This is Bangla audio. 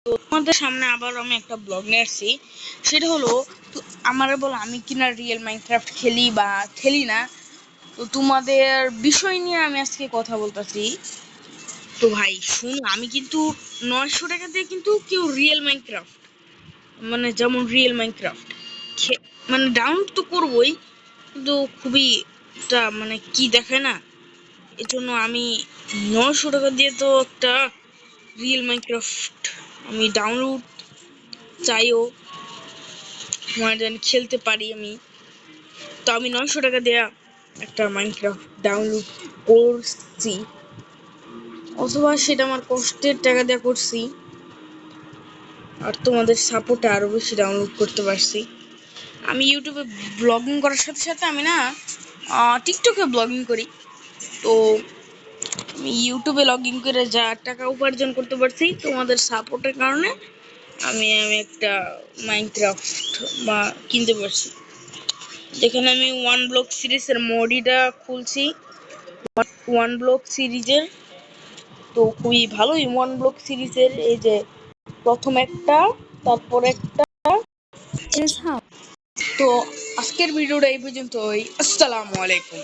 তো তোমাদের সামনে আবার আমি একটা ব্লগ নিয়ে আসছি। সেটা হলো, তো আমারে বলো আমি কিনা রিয়েল মাইনক্রাফট খেলি বা খেলি না। তো তোমাদের বিষয় নিয়ে আমি আজকে কথা বলতেছি। তো ভাই শুনো, আমি কিন্তু 900 টাকা দিয়ে কিন্তু কেউ রিয়েল মাইনক্রাফট, মানে যেমন রিয়েল মাইনক্রাফট মানে ডাউনলোড তো করবোই, কিন্তু খুবই মানে কি দেখায় না, এজন্য আমি 900 টাকা দিয়ে তো একটা রিয়েল মাইনক্রাফট আমি ডাউনলোড চাইও, যেন খেলতে পারি আমি। তো আমি 900 টাকা দেয়া একটা মাইনক্রাফট ডাউনলোড করছি, অথবা সেটা আমার কষ্টের টাকা দেওয়া করছি, আর তোমাদের সাপোর্টে আরো বেশি ডাউনলোড করতে পারছি। আমি ইউটিউবে ব্লগিং করার সাথে সাথে আমি না টিকটকে ব্লগিং করি। তো আমি ইউটিউবে লগ ইন করে যা টাকা উপার্জন করতে পারছি তোমাদের সাপোর্টের কারণে আমি একটা মাইনক্রাফট বা কিনতে পারছি, যেখানে আমি ওয়ান ব্লক সিরিজের মডিটা খুলছি। ওয়ান ব্লক সিরিজের তো খুবই ভালোই, ওয়ান ব্লক সিরিজের এই যে প্রথম একটা, তারপর একটা। তো আজকের ভিডিওটা এই পর্যন্তই। আসসালামু আলাইকুম।